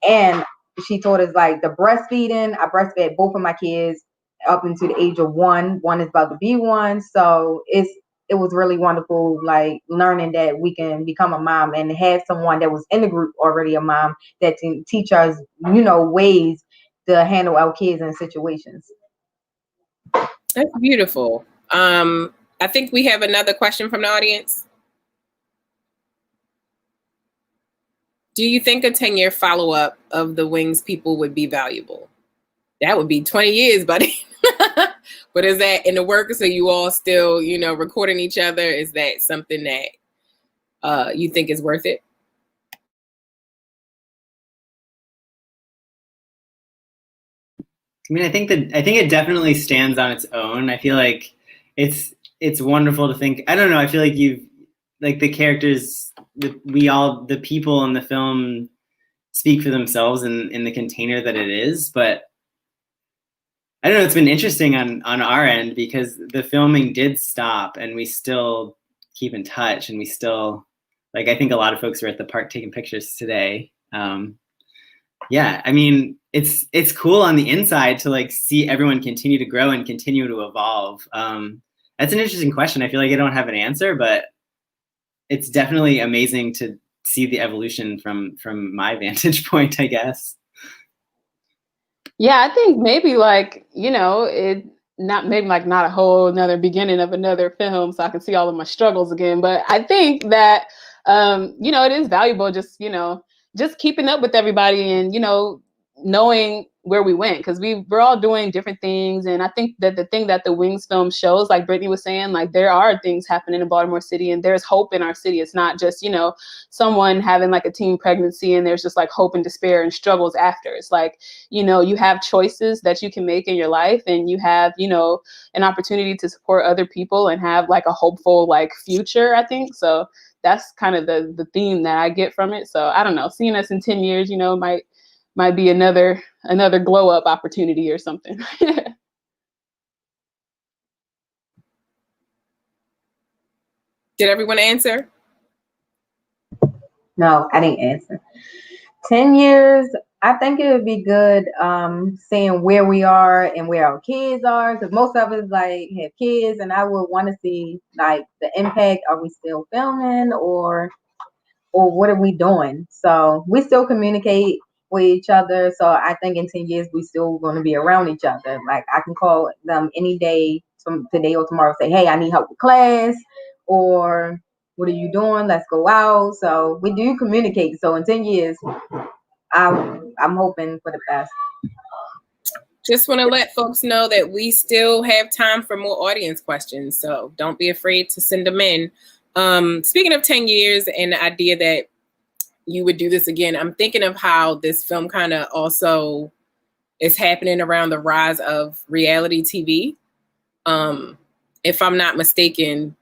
And she taught us like the breastfeeding. I breastfed both of my kids up into the age of 1. One is about to be 1. So it was really wonderful, like learning that we can become a mom and have someone that was in the group already a mom that can teach us, you know, ways to handle our kids in situations. That's beautiful. I think we have another question from the audience. Do you think a 10-year follow-up of the Wings people would be valuable? That would be 20 years, buddy. But is that in the works? So you all still, you know, recording each other? Is that something that you think is worth it? I mean, I think it definitely stands on its own. I feel like it's wonderful to think. I don't know. I feel like the characters, the people in the film speak for themselves in the container that it is. But I don't know. It's been interesting on our end, because the filming did stop, and we still keep in touch, and we still, like, I think a lot of folks were at the park taking pictures today. Yeah, I mean, it's cool on the inside to like see everyone continue to grow and continue to evolve. That's an interesting question. I feel like I don't have an answer, but it's definitely amazing to see the evolution from my vantage point, I guess. Yeah, I think maybe like, you know, not a whole another beginning of another film so I can see all of my struggles again. But I think that, you know, it is valuable just, you know, just keeping up with everybody and, you know, knowing where we went, because we're all doing different things. And I think that the thing that the Wings film shows, like Brittany was saying, like there are things happening in Baltimore City and there's hope in our city. It's not just, you know, someone having like a teen pregnancy and there's just like hope and despair and struggles after. It's like, you know, you have choices that you can make in your life, and you have, you know, an opportunity to support other people and have like a hopeful like future, I think. So that's kind of the theme that I get from it. So I don't know, seeing us in 10 years, you know, might might be another glow up opportunity or something. Did everyone answer? No, I didn't answer. 10 years, I think it would be good seeing where we are and where our kids are, because most of us like have kids, and I would want to see like the impact. Are we still filming, or what are we doing? So we still communicate with each other. So I think in 10 years we still going to be around each other. Like I can call them any day, today or tomorrow, say, hey, I need help with class, or what are you doing? Let's go out. So we do communicate. So in 10 years, I'm hoping for the best. Just want to let folks know that we still have time for more audience questions. So don't be afraid to send them in. Speaking of 10 years and the idea that you would do this again, I'm thinking of how this film kind of also is happening around the rise of reality TV. If I'm not mistaken,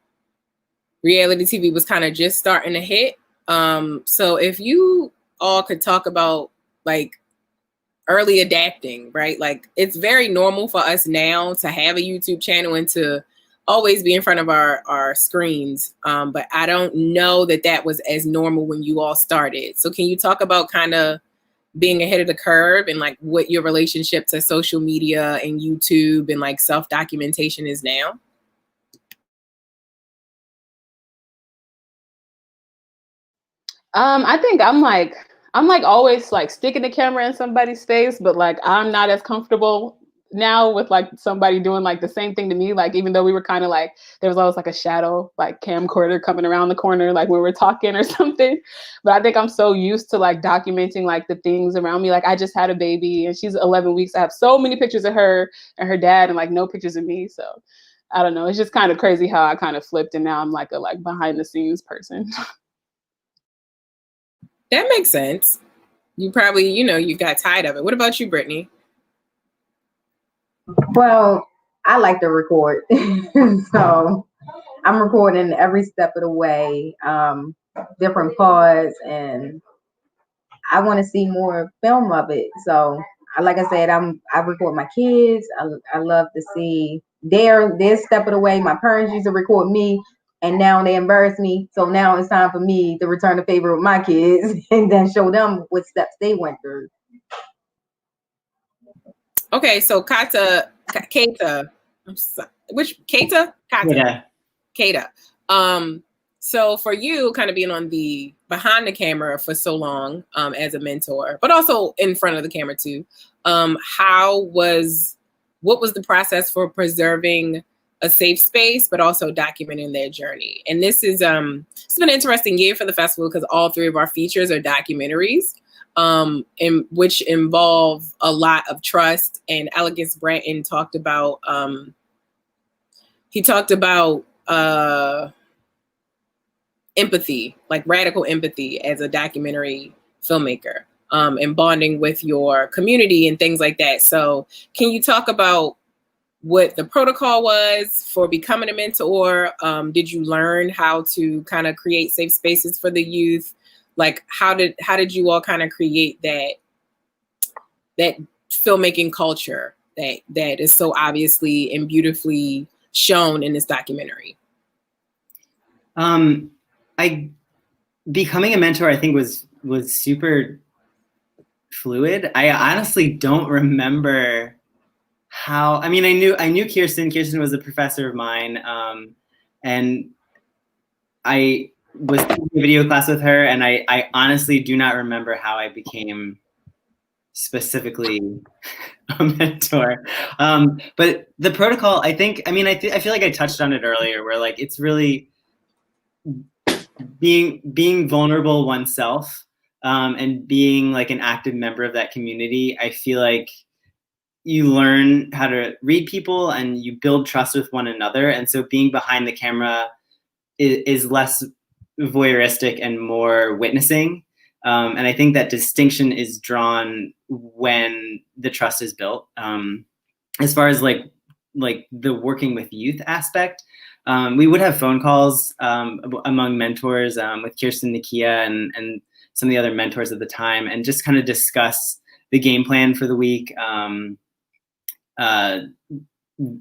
reality TV was kind of just starting to hit. So if you all could talk about like early adapting, right? Like it's very normal for us now to have a YouTube channel and to always be in front of our screens. But I don't know that was as normal when you all started. So can you talk about kind of being ahead of the curve and like what your relationship to social media and YouTube and like self-documentation is now? I think I'm like always like sticking the camera in somebody's face, but like I'm not as comfortable now with like somebody doing like the same thing to me. Like even though we were kind of like, there was always like a shadow like camcorder coming around the corner like when we're talking or something. But I think I'm so used to like documenting like the things around me. Like I just had a baby and she's 11 weeks. I have so many pictures of her and her dad and like no pictures of me. So I don't know. It's just kind of crazy how I kind of flipped and now I'm like a like behind the scenes person. That makes sense. You probably, you got tired of it. What about you, Brittany? Well, I like to record. So I'm recording every step of the way, different parts, and I want to see more film of it. So like I said, I record my kids. I love to see their step of the way. My parents used to record me, and now they embarrass me. So now it's time for me to return the favor with my kids and then show them what steps they went through. Okay, so Kata, I'm sorry, which Kata? Yeah. Kata. So for you, kind of being on the behind the camera for so long, as a mentor, but also in front of the camera too, what was the process for preserving a safe space, but also documenting their journey? And this is it's been an interesting year for the festival because all three of our features are documentaries, in which involve a lot of trust. And Elegance Bratton talked about empathy, like radical empathy as a documentary filmmaker, and bonding with your community and things like that. So can you talk about what the protocol was for becoming a mentor? Did you learn how to kind of create safe spaces for the youth? Like how did you all kind of create that filmmaking culture that is so obviously and beautifully shown in this documentary? Becoming a mentor, I think, was super fluid. I honestly don't remember how. I mean, I knew Kirsten. Kirsten was a professor of mine, and I was taking a video class with her, and I honestly do not remember how I became specifically a mentor. But the protocol, I think, I mean, I feel like I touched on it earlier, where like it's really being vulnerable oneself, and being like an active member of that community. I feel like you learn how to read people and you build trust with one another. And so being behind the camera is less voyeuristic and more witnessing. And I think that distinction is drawn when the trust is built. As far as like the working with youth aspect, we would have phone calls among mentors, with Kirsten, Nakia, and some of the other mentors at the time, and just kind of discuss the game plan for the week,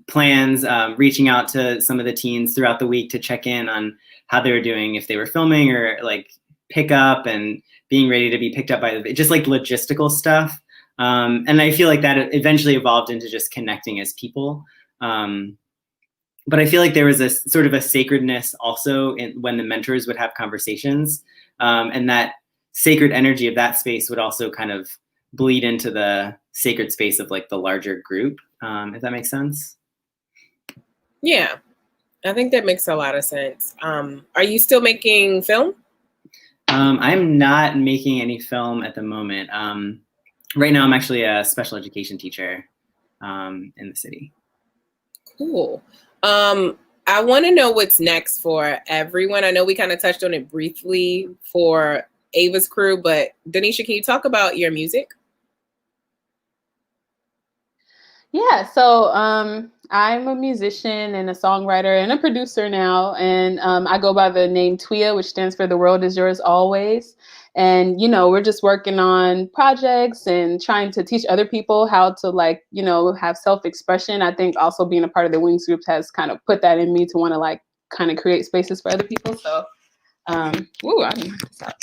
plans, reaching out to some of the teens throughout the week to check in on how they were doing, if they were filming or like pick up and being ready to be picked up by just like logistical stuff. And I feel like that eventually evolved into just connecting as people. But I feel like there was a sort of a sacredness also when the mentors would have conversations, and that sacred energy of that space would also kind of bleed into the sacred space of like the larger group, if that makes sense. Yeah, I think that makes a lot of sense. Are you still making film? I'm not making any film at the moment. Right now, I'm actually a special education teacher in the city. Cool. I want to know what's next for everyone. I know we kind of touched on it briefly for Ava's crew, but Denisha, can you talk about your music? Yeah, so I'm a musician and a songwriter and a producer now, and I go by the name Twiya, which stands for The World Is Yours Always. And, you know, we're just working on projects and trying to teach other people how to, like, you know, have self-expression. I think also being a part of the Wings group has kind of put that in me to want to, like, kind of create spaces for other people. So, I didn't knock this out.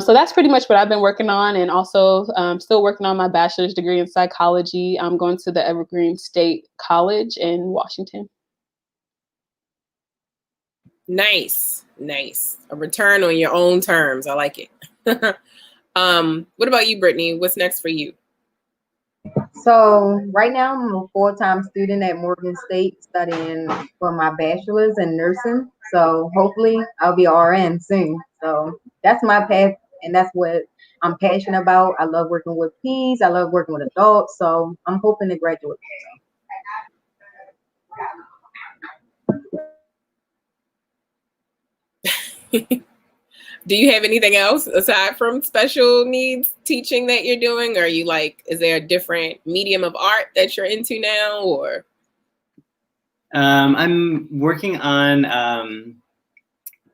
So that's pretty much what I've been working on, and also still working on my bachelor's degree in psychology. I'm going to the Evergreen State College in Washington. Nice. A return on your own terms. I like it. What about you, Brittany? What's next for you? So right now I'm a full-time student at Morgan State studying for my bachelor's in nursing. So hopefully I'll be RN soon. So that's my path, and that's what I'm passionate about. I love working with peds. I love working with adults. So I'm hoping to graduate. Do you have anything else aside from special needs teaching that you're doing? Or are you like, is there a different medium of art that you're into now, or? I'm working on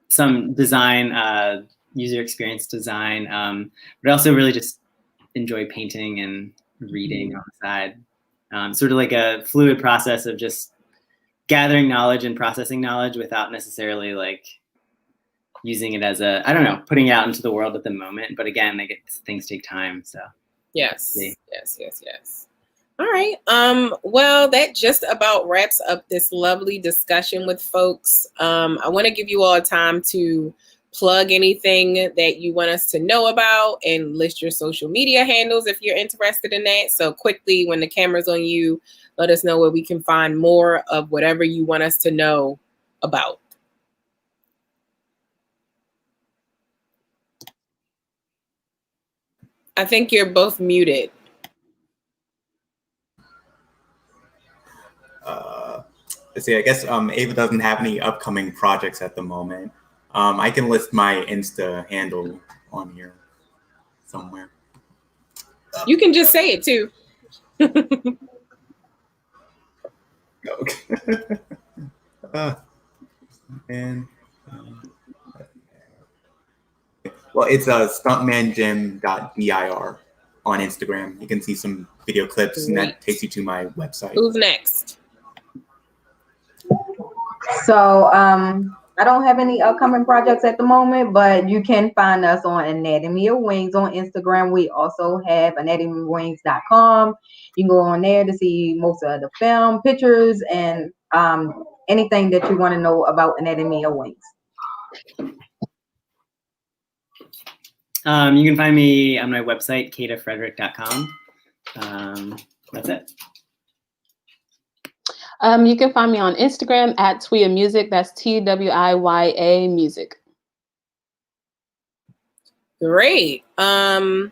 some design, user experience design, but I also really just enjoy painting and reading on the side. Sort of like a fluid process of just gathering knowledge and processing knowledge without necessarily like using it as I don't know, putting it out into the world at the moment. But again, things take time. So yes. All right. Well, that just about wraps up this lovely discussion with folks. I want to give you all time to plug anything that you want us to know about and list your social media handles if you're interested in that. So quickly, when the camera's on you, let us know where we can find more of whatever you want us to know about. I think you're both muted. Let's see, I guess Ava doesn't have any upcoming projects at the moment. I can list my Insta handle on here somewhere. You can just say it too. Okay. Well, it's stuntmangym.dir on Instagram. You can see some video clips, and that takes you to my website. Who's next? So I don't have any upcoming projects at the moment, but you can find us on Anatomy of Wings on Instagram. We also have anatomyofwings.com. You can go on there to see most of the film, pictures, and anything that you want to know about Anatomy of Wings. You can find me on my website, katafrederick.com. That's it. You can find me on Instagram at Twiya Music. That's TWIYA Music. Great. So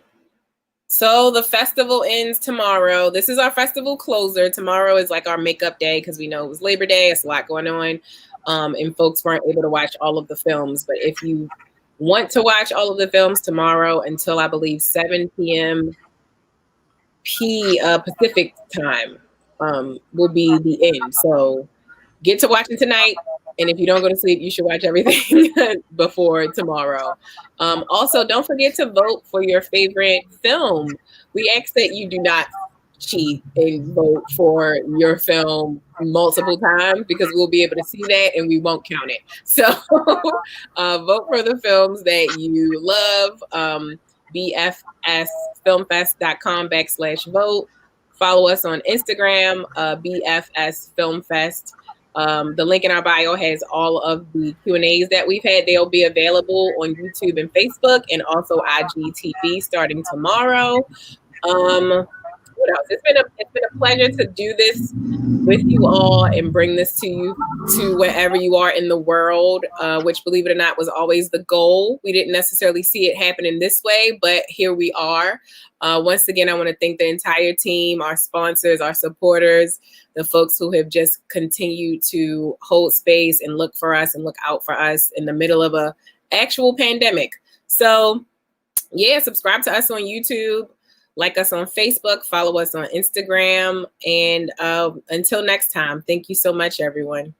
the festival ends tomorrow. This is our festival closer. Tomorrow is like our makeup day because we know it was Labor Day. It's a lot going on. And folks weren't able to watch all of the films. But if you want to watch all of the films tomorrow until I believe 7 p.m. Pacific time will be the end. So get to watching tonight. And if you don't go to sleep, you should watch everything before tomorrow. Also, don't forget to vote for your favorite film. We ask that you do not cheat and vote for your film multiple times, because we'll be able to see that and we won't count it. So vote for the films that you love. bfsfilmfest.com/vote. Follow us on Instagram, BFS Film Fest. The link in our bio has all of the Q&As that we've had. They'll be available on YouTube and Facebook, and also IGTV starting tomorrow. What else? It's been a pleasure to do this with you all and bring this to you, to wherever you are in the world, which, believe it or not, was always the goal. We didn't necessarily see it happen in this way, but here we are. Once again, I want to thank the entire team, our sponsors, our supporters, the folks who have just continued to hold space and look for us and look out for us in the middle of a actual pandemic. So yeah, subscribe to us on YouTube, like us on Facebook, follow us on Instagram, and until next time, thank you so much, everyone.